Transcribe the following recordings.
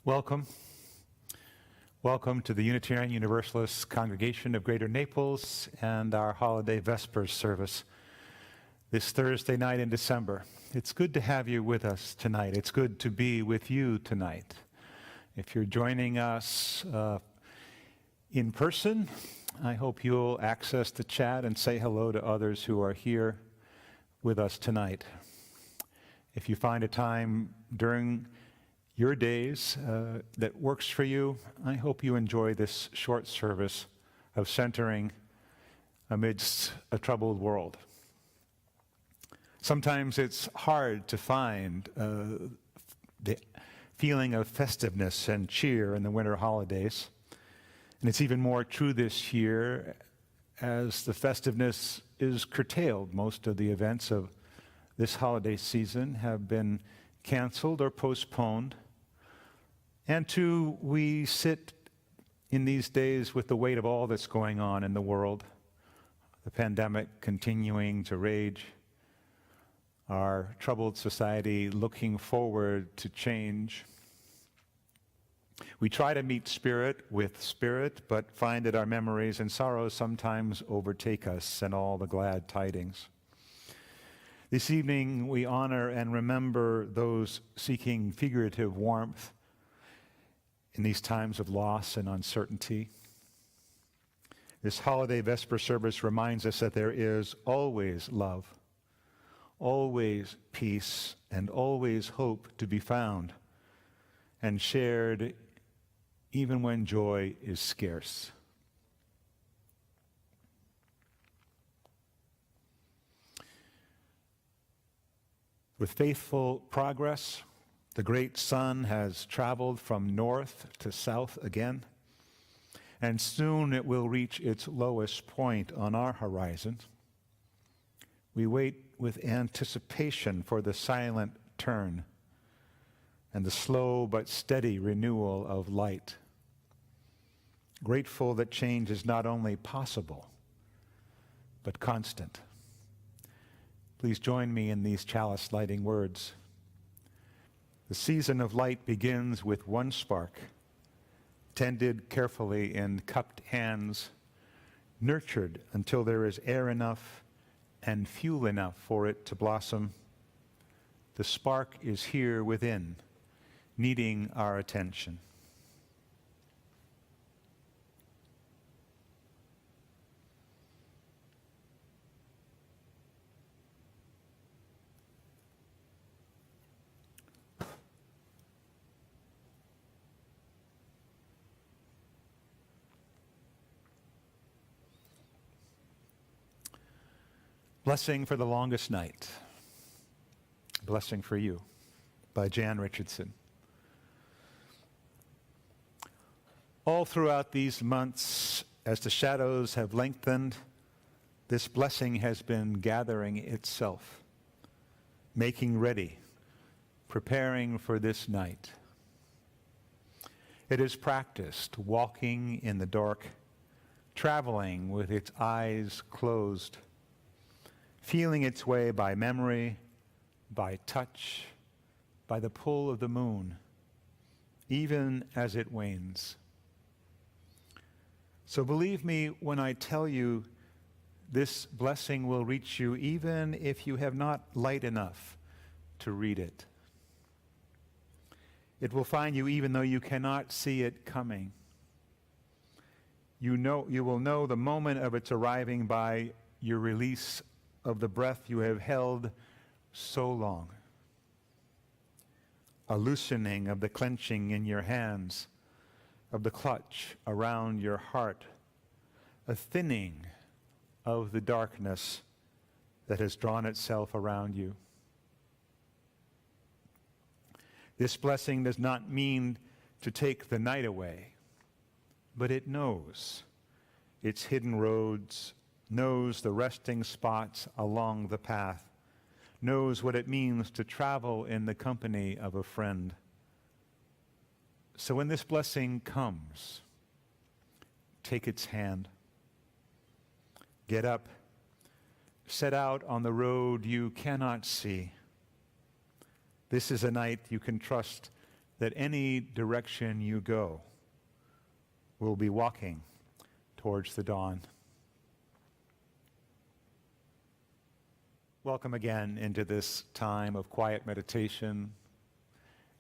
Welcome. Welcome to the Unitarian Universalist Congregation of Greater Naples and our holiday Vespers service this Thursday night in December. It's good to have you with us tonight. It's good to be with you tonight. If you're joining us in person, I hope you'll access the chat and say hello to others who are here with us tonight. If you find a time during your days that works for you, I hope you enjoy this short service of centering amidst a troubled world. Sometimes it's hard to find the feeling of festiveness and cheer in the winter holidays. And it's even more true this year as the festiveness is curtailed. Most of the events of this holiday season have been canceled or postponed. And two, we sit in these days with the weight of all that's going on in the world, the pandemic continuing to rage, our troubled society looking forward to change. We try to meet spirit with spirit, but find that our memories and sorrows sometimes overtake us and all the glad tidings. This evening, we honor and remember those seeking figurative warmth in these times of loss and uncertainty. This holiday Vesper service reminds us that there is always love, always peace, and always hope to be found and shared even when joy is scarce. With faithful progress, the great sun has traveled from north to south again, and soon it will reach its lowest point on our horizon. We wait with anticipation for the silent turn and the slow but steady renewal of light, grateful that change is not only possible, but constant. Please join me in these chalice-lighting words. The season of light begins with one spark, tended carefully in cupped hands, nurtured until there is air enough and fuel enough for it to blossom. The spark is here within, needing our attention. Blessing for the Longest Night. Blessing for You by Jan Richardson. All throughout these months, as the shadows have lengthened, this blessing has been gathering itself, making ready, preparing for this night. It is practiced walking in the dark, traveling with its eyes closed, feeling its way by memory, by touch, by the pull of the moon, even as it wanes. So believe me when I tell you this blessing will reach you even if you have not light enough to read it. It will find you even though you cannot see it coming. You will know the moment of its arriving by your release of the breath you have held so long. A loosening of the clenching in your hands, of the clutch around your heart, a thinning of the darkness that has drawn itself around you. This blessing does not mean to take the night away, but it knows its hidden roads, knows the resting spots along the path, knows what it means to travel in the company of a friend. So when this blessing comes, take its hand. Get up, set out on the road you cannot see. This is a night you can trust that any direction you go will be walking towards the dawn. Welcome again into this time of quiet meditation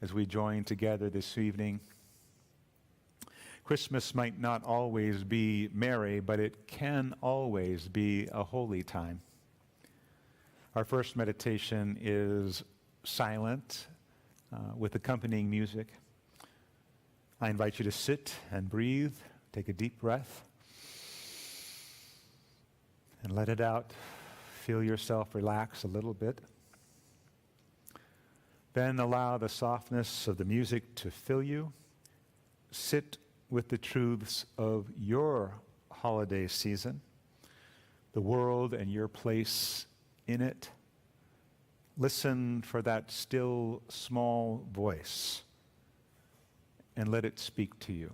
as we join together this evening. Christmas might not always be merry, but it can always be a holy time. Our first meditation is silent with accompanying music. I invite you to sit and breathe, take a deep breath, and let it out. Feel yourself relax a little bit. Then allow the softness of the music to fill you. Sit with the truths of your holiday season, the world and your place in it. Listen for that still small voice and let it speak to you.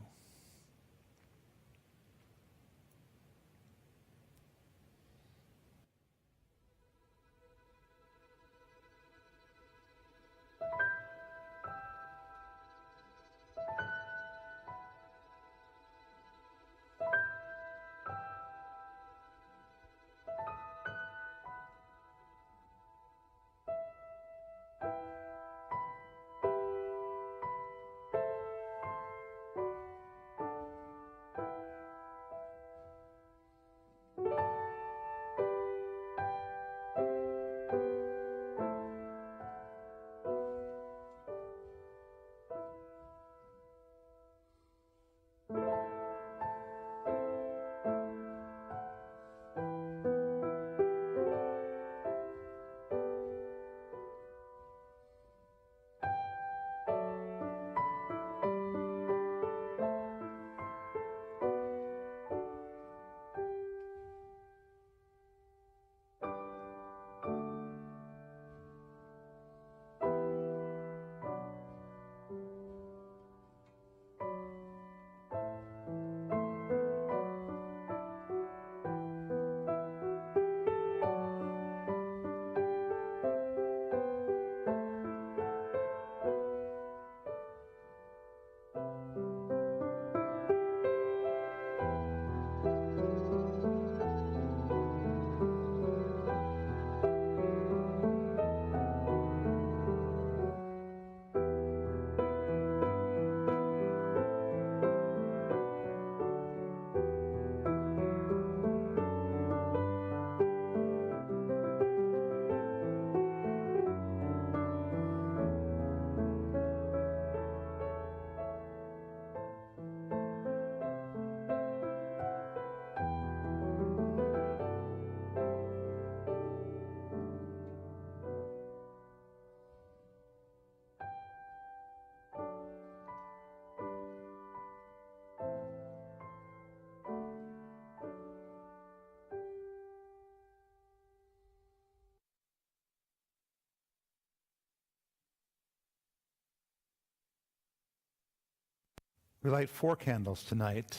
We light 4 candles tonight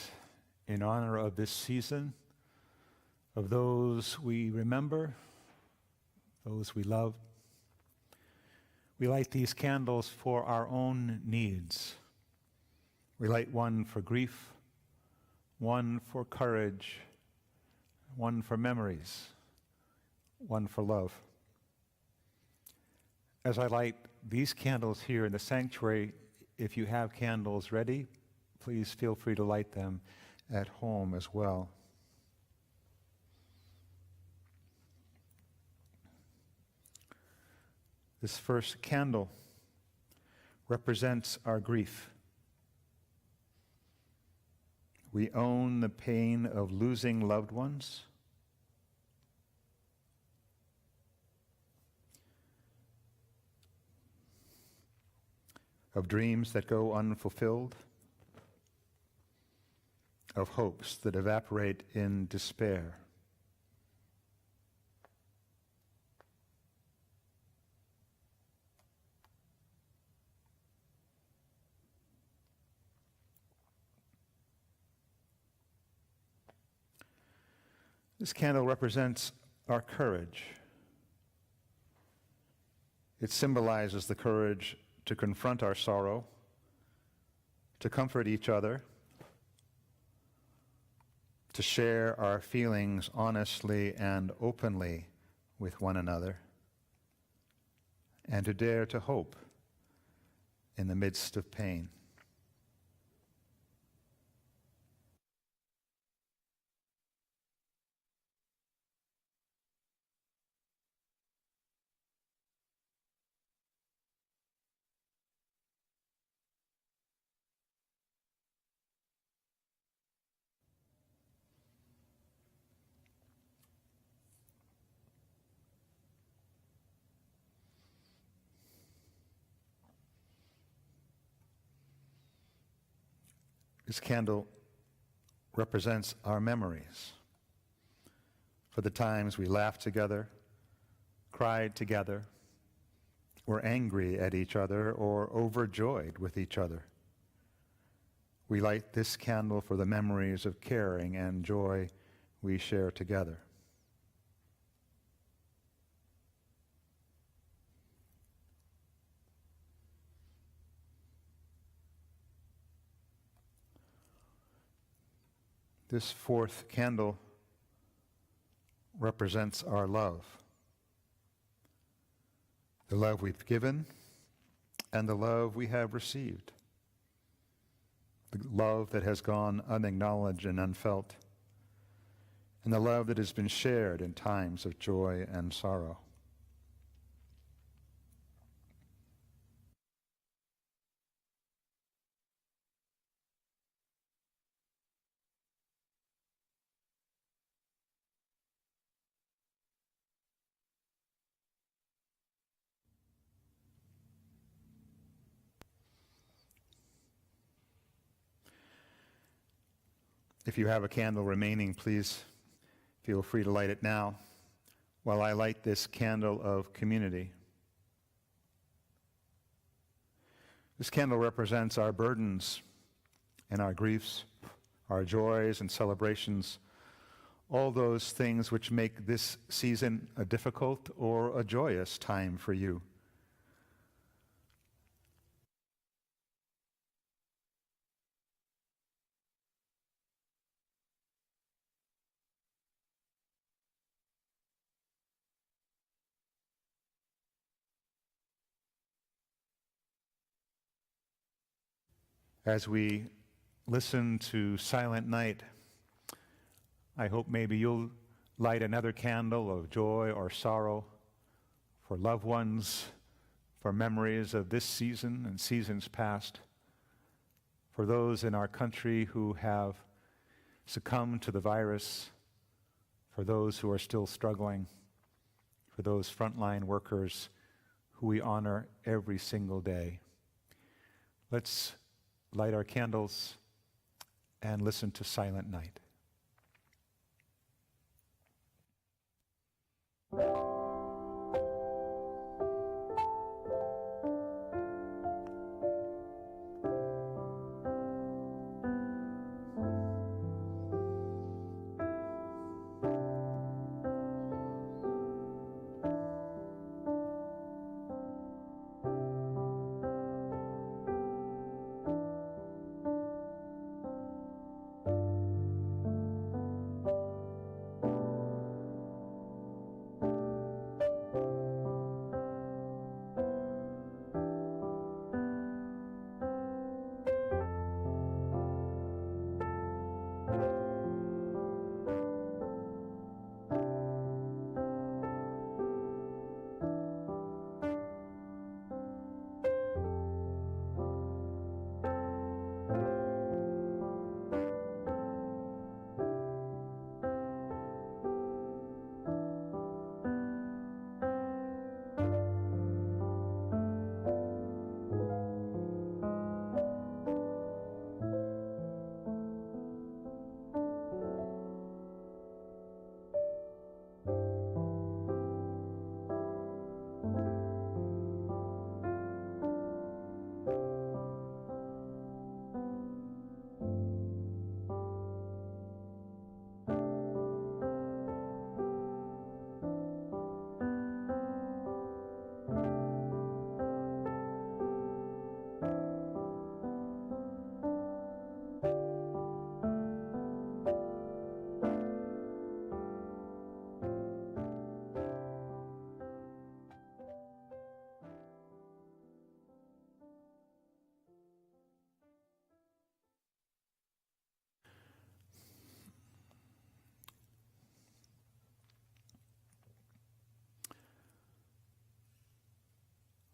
in honor of this season, of those we remember, those we love. We light these candles for our own needs. We light one for grief, one for courage, one for memories, one for love. As I light these candles here in the sanctuary, if you have candles ready, please feel free to light them at home as well. This first candle represents our grief. We own the pain of losing loved ones. Of dreams that go unfulfilled, of hopes that evaporate in despair. This candle represents our courage. It symbolizes the courage to confront our sorrow, to comfort each other, to share our feelings honestly and openly with one another, and to dare to hope in the midst of pain. This candle represents our memories for the times we laughed together, cried together, were angry at each other, or overjoyed with each other. We light this candle for the memories of caring and joy we share together. This fourth candle represents our love. The love we've given and the love we have received. The love that has gone unacknowledged and unfelt. And the love that has been shared in times of joy and sorrow. If you have a candle remaining, please feel free to light it now while I light this candle of community. This candle represents our burdens and our griefs, our joys and celebrations, all those things which make this season a difficult or a joyous time for you. As we listen to Silent Night, I hope maybe you'll light another candle of joy or sorrow for loved ones, for memories of this season and seasons past, for those in our country who have succumbed to the virus, for those who are still struggling, for those frontline workers who we honor every single day. Let's light our candles and listen to Silent Night.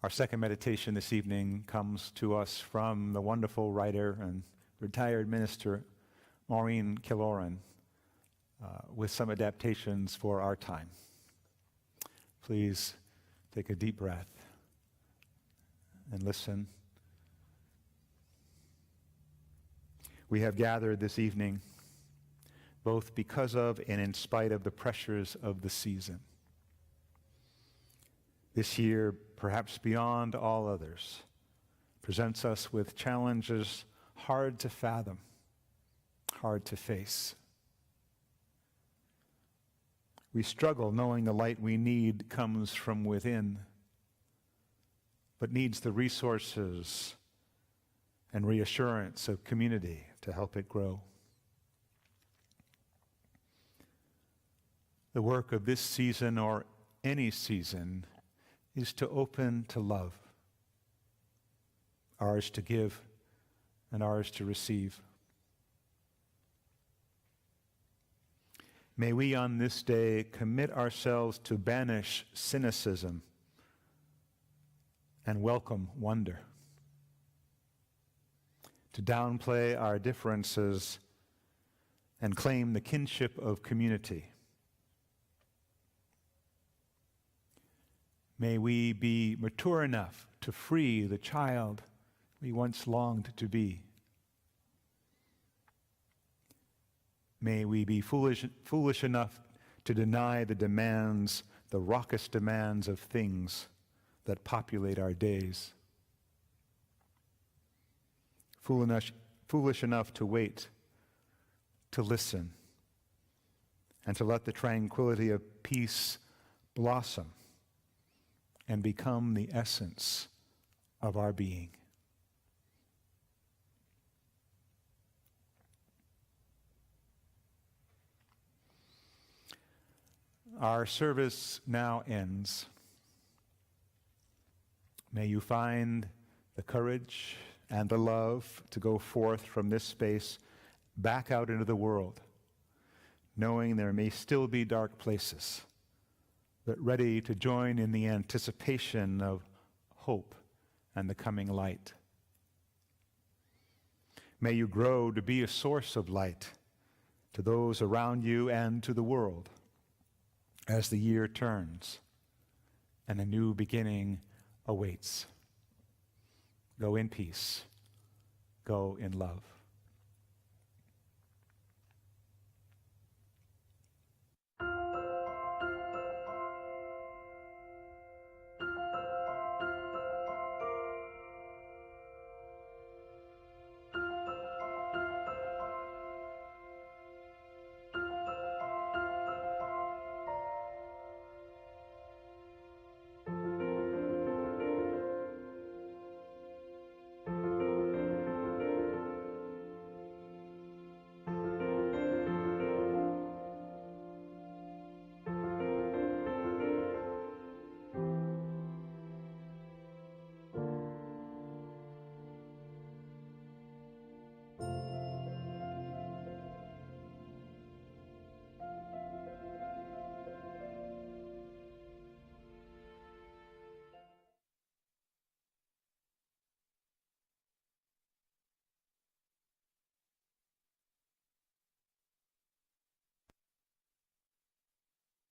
Our second meditation this evening comes to us from the wonderful writer and retired minister Maureen Killoran, with some adaptations for our time. Please take a deep breath and listen. We have gathered this evening both because of and in spite of the pressures of the season. This year, perhaps beyond all others, presents us with challenges hard to fathom, hard to face. We struggle knowing the light we need comes from within, but needs the resources and reassurance of community to help it grow. The work of this season, or any season, is to open to love, ours to give and ours to receive. May we on this day commit ourselves to banish cynicism and welcome wonder, to downplay our differences and claim the kinship of community. May we be mature enough to free the child we once longed to be. May we be foolish enough to deny the demands, the raucous demands of things that populate our days. Foolish enough to wait, to listen, and to let the tranquility of peace blossom and become the essence of our being. Our service now ends. May you find the courage and the love to go forth from this space back out into the world, knowing there may still be dark places, but ready to join in the anticipation of hope and the coming light. May you grow to be a source of light to those around you and to the world as the year turns and a new beginning awaits. Go in peace. Go in love.